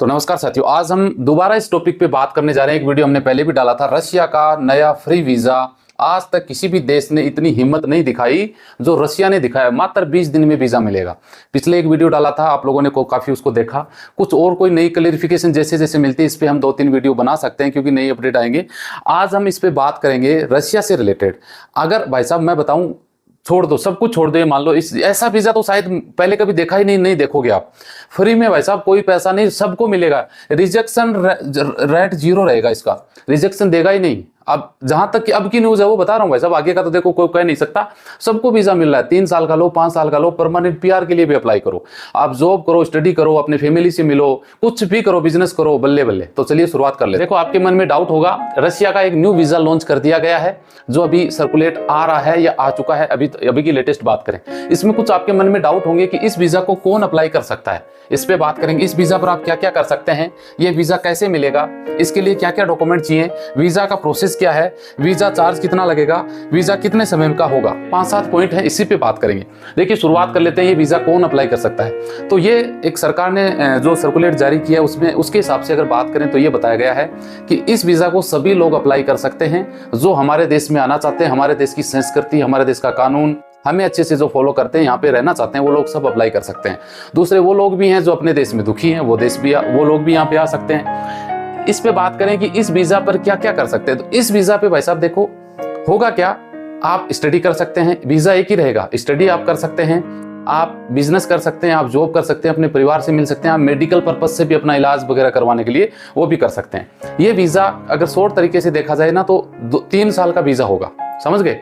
तो नमस्कार साथियों, आज हम दोबारा इस टॉपिक पे बात करने जा रहे हैं। एक वीडियो हमने पहले भी डाला था, रशिया का नया फ्री वीजा। आज तक किसी भी देश ने इतनी हिम्मत नहीं दिखाई जो रशिया ने दिखाया। मात्र 20 दिन में वीजा मिलेगा। पिछले एक वीडियो डाला था, आप लोगों ने काफी उसको देखा। कुछ और कोई नई क्लैरिफिकेशन जैसे जैसे मिलती है इस पे हम 2-3 वीडियो बना सकते हैं, क्योंकि नई अपडेट आएंगे। आज हम इस पे बात करेंगे रशिया से रिलेटेड। अगर भाई साहब मैं बताऊं, छोड़ दो, सब कुछ छोड़ दो, ये मान लो इस ऐसा वीजा तो शायद पहले कभी देखा ही नहीं देखोगे आप। फ्री में भाई साहब, कोई पैसा नहीं, सबको मिलेगा। रिजेक्शन रेट 0 रहेगा, इसका रिजेक्शन देगा ही नहीं। अब जहां तक कि अब की न्यूज है वो बता रहा हूं भाई साहब, आगे का तो देखो कोई कह नहीं सकता। सबको वीजा मिल रहा है, 3 साल का लो, 5 साल का लो, परमानेंट पीआर के लिए भी अप्लाई करो। आप जॉब करो, स्टडी करो, अपने फैमिली से मिलो, कुछ भी करो, बिजनेस करो, बल्ले बल्ले। तो चलिए शुरुआत कर ले। देखो आपके मन में डाउट होगा, रशिया का एक न्यू वीजा लॉन्च कर दिया गया है जो अभी सर्कुलेट आ रहा है या आ चुका है। अभी की लेटेस्ट बात करें, इसमें कुछ आपके मन में डाउट होंगे कि इस वीजा को कौन अप्लाई कर सकता है। इस पे बात करेंगे, इस वीजा पर आप क्या क्या कर सकते हैं, ये वीजा कैसे मिलेगा, इसके लिए क्या क्या डॉक्यूमेंट चाहिए, वीजा का प्रोसेस क्या है, वीजा चार्ज कितना लगेगा, वीजा कितने समय का होगा। 5-7 पॉइंट है, इसी पे बात करेंगे। देखिए शुरुआत कर लेते हैं, ये वीजा कौन अप्लाई कर सकता है। तो ये एक सरकार ने जो सर्कुलेट जारी किया है उसमें, उसके हिसाब से अगर बात करें तो ये बताया गया है कि इस वीजा को सभी लोग अप्लाई कर सकते हैं जो हमारे देश में आना चाहते हैं। हमारे देश की संस्कृति, हमारे देश का कानून हमें अच्छे से जो फॉलो करते हैं, यहाँ पे रहना चाहते हैं, वो लोग सब अप्लाई कर सकते हैं। दूसरे वो लोग भी हैं जो अपने देश में दुखी हैं, वो लोग भी यहाँ पे आ सकते हैं। इस पे बात करें कि इस वीजा पर क्या क्या कर सकते हैं, तो इस वीजा पे भाई साहब देखो होगा क्या, आप स्टडी कर सकते हैं, वीजा एक ही रहेगा, स्टडी आप कर सकते हैं, आप बिजनेस कर सकते हैं, आप जॉब कर सकते हैं, अपने परिवार से मिल सकते हैं, आप मेडिकल पर्पज से भी अपना इलाज वगैरह करवाने के लिए वो भी कर सकते हैं। ये वीजा अगर शॉर्ट तरीके से देखा जाए ना तो 3 साल का वीजा होगा, समझ गए।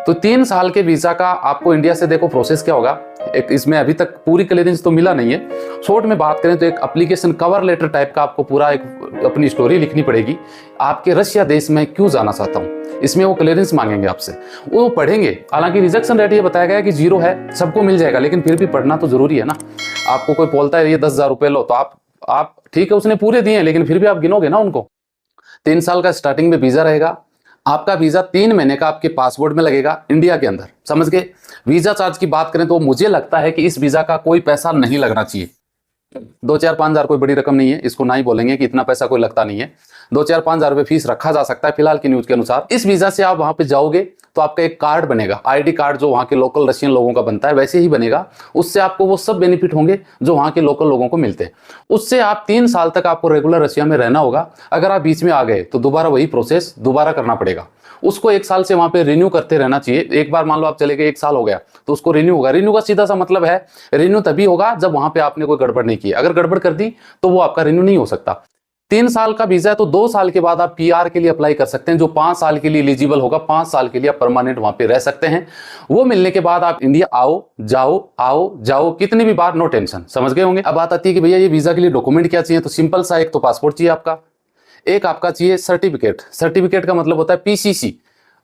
तो 3 साल के वीजा का आपको इंडिया से देखो प्रोसेस क्या होगा। एक इसमें अभी तक पूरी क्लियरेंस तो मिला नहीं है। शॉर्ट में बात करें तो एक एप्लीकेशन कवर लेटर टाइप का आपको पूरा एक अपनी स्टोरी लिखनी पड़ेगी, आपके रशिया देश में क्यों जाना चाहता हूँ। इसमें वो क्लियरेंस मांगेंगे आपसे, वो पढ़ेंगे। हालांकि रिजेक्शन रेट ये बताया गया कि 0 है, सबको मिल जाएगा, लेकिन फिर भी पढ़ना तो जरूरी है ना। आपको कोई बोलता है ये 10,000 रुपए लो, तो आप ठीक है उसने पूरे दिए, लेकिन फिर भी आप गिनोगे ना उनको। 3 साल का स्टार्टिंग में वीजा रहेगा। आपका वीजा 3 महीने का आपके पासपोर्ट में लगेगा इंडिया के अंदर, समझ गए। वीजा चार्ज की बात करें तो मुझे लगता है कि इस वीजा का कोई पैसा नहीं लगना चाहिए। 2-4-5 हजार कोई बड़ी रकम नहीं है, इसको ना ही बोलेंगे कि इतना पैसा कोई लगता नहीं है। 2-4-5 हजार रुपए फीस रखा जा सकता है फिलहाल की न्यूज के अनुसार। इस वीजा से आप वहां पे जाओगे तो आपका एक कार्ड बनेगा, आईडी कार्ड जो वहां के लोकल रशियन लोगों का बनता है वैसे ही बनेगा। उससे आपको वो सब बेनिफिट होंगे जो वहां के लोकल लोगों को मिलते हैं। उससे आप 3 साल तक आपको रेगुलर रशिया में रहना होगा। अगर आप बीच में आ गए तो दोबारा वही प्रोसेस दोबारा करना पड़ेगा। उसको 1 साल से वहां पे रिन्यू करते रहना चाहिए। एक बार मान लो आप चले गए, 1 साल हो गया तो उसको रिन्यू होगा। रिन्यू का सीधा सा मतलब है, रिन्यू तभी होगा जब वहां पे आपने कोई गड़बड़ नहीं की। अगर गड़बड़ कर दी तो वो आपका रिन्यू नहीं हो सकता। 3 साल का वीजा है तो 2 साल के बाद आप पीआर के लिए अप्लाई कर सकते हैं, जो 5 साल के लिए एलिजिबल होगा। 5 साल के लिए आप परमानेंट वहां पे रह सकते हैं। वो मिलने के बाद आप इंडिया आओ जाओ कितनी भी बार, नो टेंशन, समझ गए होंगे। अब बात आती है कि भैया ये वीजा के लिए डॉक्यूमेंट क्या चाहिए। तो सिंपल सा, एक तो पासपोर्ट चाहिए आपका, एक आपका चाहिए सर्टिफिकेट का मतलब होता है PCC,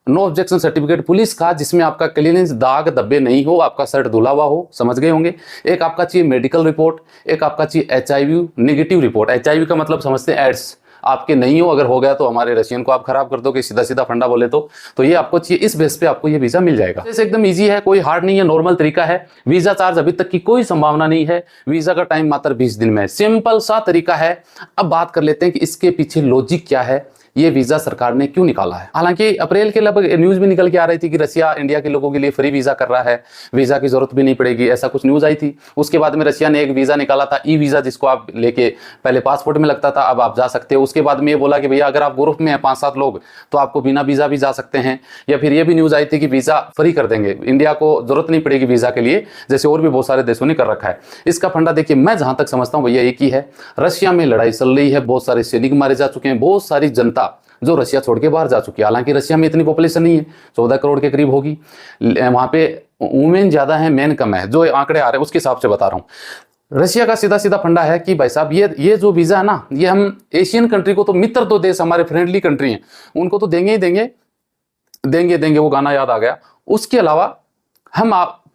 no objection certificate police का, जिसमें आपका क्लीनेंस, दाग धब्बे नहीं हो, आपका शर्ट धुला हुआ हो, समझ गए होंगे। एक आपका चाहिए मेडिकल रिपोर्ट, एक आपका चाहिए HIV नेगेटिव रिपोर्ट। HIV का मतलब समझते हैं एड्स, आपके नहीं हो, अगर हो गया तो हमारे रशियन को आप खराब कर दोगे, सीधा सीधा फंडा बोले तो ये आपको चाहिए। इस बेस पे आपको ये वीजा मिल जाएगा। जैसे एकदम इजी है, कोई हार्ड नहीं है, नॉर्मल तरीका है। वीजा चार्ज अभी तक की कोई संभावना नहीं है। वीजा का टाइम मात्र 20 दिन में है, सिंपल सा तरीका है। अब बात कर लेते हैं कि इसके पीछे लॉजिक क्या है, ये वीजा सरकार ने क्यों निकाला है। हालांकि अप्रैल के लगभग न्यूज भी निकल के आ रही थी कि रशिया इंडिया के लोगों के लिए फ्री वीजा कर रहा है, वीजा की जरूरत भी नहीं पड़ेगी, ऐसा कुछ न्यूज आई थी। उसके बाद में रशिया ने एक वीजा निकाला था, ई वीजा, जिसको आप लेके पहले पासपोर्ट में लगता था, अब आप जा सकते हो। उसके बाद में ये बोला कि भैया अगर आप ग्रुप में है 5-7 लोग तो आपको बिना वीजा भी जा सकते हैं। या फिर ये भी न्यूज आई थी कि वीजा फ्री कर देंगे, इंडिया को जरूरत नहीं पड़ेगी वीजा के लिए, जैसे और भी बहुत सारे देशों ने कर रखा है। इसका फंडा देखिए, मैं जहां तक समझता हूं भैया एक ही है। रशिया में लड़ाई चल रही है, बहुत सारे सैनिक मारे जा चुके हैं, बहुत सारी जनता जो रशिया छोड़ के बाहर जा चुकी है। हालांकि रशिया में इतनी पॉपुलेशन नहीं है, 14 करोड़ के करीब होगी। वहां पे वुमेन ज्यादा है, मैन कम है, जो आंकड़े आ रहे हैं उसके हिसाब से बता रहा हूं। रशिया का सीधा सीधा फंडा है कि भाई साहब ये जो वीजा है ना, ये हम एशियन कंट्री को तो, मित्र तो देश हमारे फ्रेंडली कंट्री हैं, उनको तो देंगे ही देंगे, वो गाना याद आ गया। उसके अलावा हम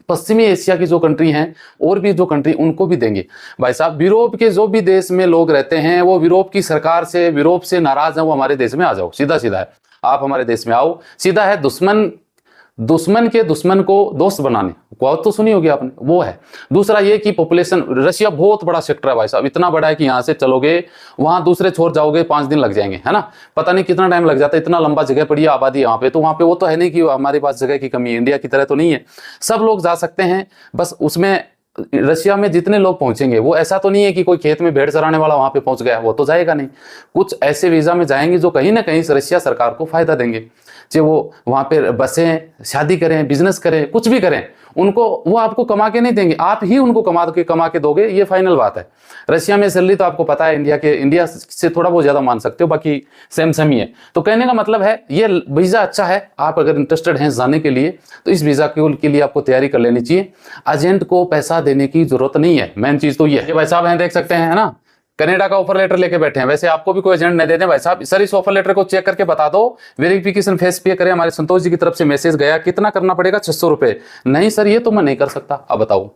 पश्चिमी एशिया की जो कंट्री हैं और भी जो कंट्री, उनको भी देंगे। भाई साहब यूरोप के जो भी देश में लोग रहते हैं, वो यूरोप की सरकार से, यूरोप से नाराज हैं, वो हमारे देश में आ जाओ, सीधा सीधा है। आप हमारे देश में आओ, सीधा है। दुश्मन दुश्मन के दुश्मन को दोस्त बनाने, बहुत तो सुनी होगी आपने, वो है। दूसरा ये कि पॉपुलेशन, रशिया बहुत बड़ा सेक्टर है भाई साहब, इतना बड़ा है कि यहाँ से चलोगे वहां दूसरे छोर जाओगे 5 दिन लग जाएंगे, है ना, पता नहीं कितना टाइम लग जाता है, इतना लंबा जगह पड़ी है, आबादी यहाँ पे, तो वहाँ पे वो तो है नहीं कि हमारे पास जगह की कमी है, इंडिया की तरह तो नहीं है, सब लोग जा सकते हैं। बस उसमें रशिया में जितने लोग पहुंचेंगे वो ऐसा तो नहीं है कि कोई खेत में भेड़ चराने वाला वहां पे पहुंच गया, वो तो जाएगा नहीं। कुछ ऐसे वीजा में जाएंगे जो कहीं ना कहीं रशिया सरकार को फायदा देंगे, चाहे वो वहां पे बसें, शादी करें, बिजनेस करें, कुछ भी करें, उनको वो आपको कमा के नहीं देंगे, आप ही उनको कमा के दोगे, ये फाइनल बात है। रशिया में सैलरी तो आपको पता है इंडिया से थोड़ा बहुत ज्यादा मान सकते हो, बाकी सेम ही है। तो कहने का मतलब है ये वीजा अच्छा है, आप अगर इंटरेस्टेड हैं जाने के लिए तो इस वीजा के लिए आपको तैयारी कर लेनी चाहिए। एजेंट को पैसा देने की जरूरत नहीं है, मेन चीज तो ये है। भाई साहब हैं, देख सकते हैं, है ना, कनाडा का ऑफर लेटर लेके बैठे हैं। वैसे आपको भी कोई एजेंट नहीं देते भाई साहब, सर इस ऑफर लेटर को चेक करके बता दो, वेरिफिकेशन फेस पे करें, हमारे संतोष जी की तरफ से मैसेज गया, कितना करना पड़ेगा, 600 रुपए। नहीं सर ये तो मैं नहीं कर सकता। अब बताओ,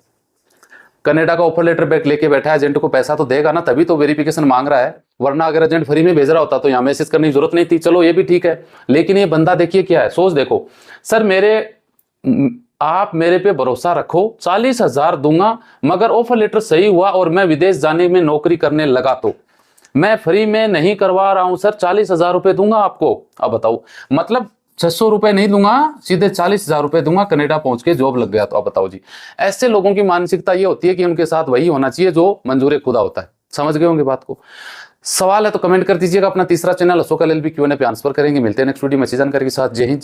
कनाडा का ऑफर लेटर बैक लेके बैठा है, एजेंट को पैसा तो देगा ना, तभी तो वेरिफिकेशन मांग रहा है, वरना अगर एजेंट फ्री में भेज रहा होता तो यहाँ मैसेज करने की जरूरत नहीं थी। चलो ये भी ठीक है, लेकिन ये बंदा देखिए क्या है, सोच देखो, सर आप मेरे पे भरोसा रखो, 40,000 दूंगा, मगर ऑफर लेटर सही हुआ और मैं विदेश जाने में नौकरी करने लगा तो मैं फ्री में नहीं करवा रहा हूं सर, 40,000 रुपए दूंगा आपको। अब बताओ, मतलब 600 रुपए नहीं दूंगा, सीधे 40,000 रुपए दूंगा, कनाडा पहुंच के जॉब लग गया तो। अब बताओ जी, ऐसे लोगों की मानसिकता ये होती है कि उनके साथ वही होना चाहिए जो मंजूर खुदा होता है। समझ गए होंगे बात को। सवाल है तो कमेंट कर दीजिएगा। अपना तीसरा चैनल अशोक LLB Q&A पे आंसर करेंगे। मिलते हैं नेक्स्ट वीडियो में अच्छी जानकारी के साथ। जय हिंद, जय भारत।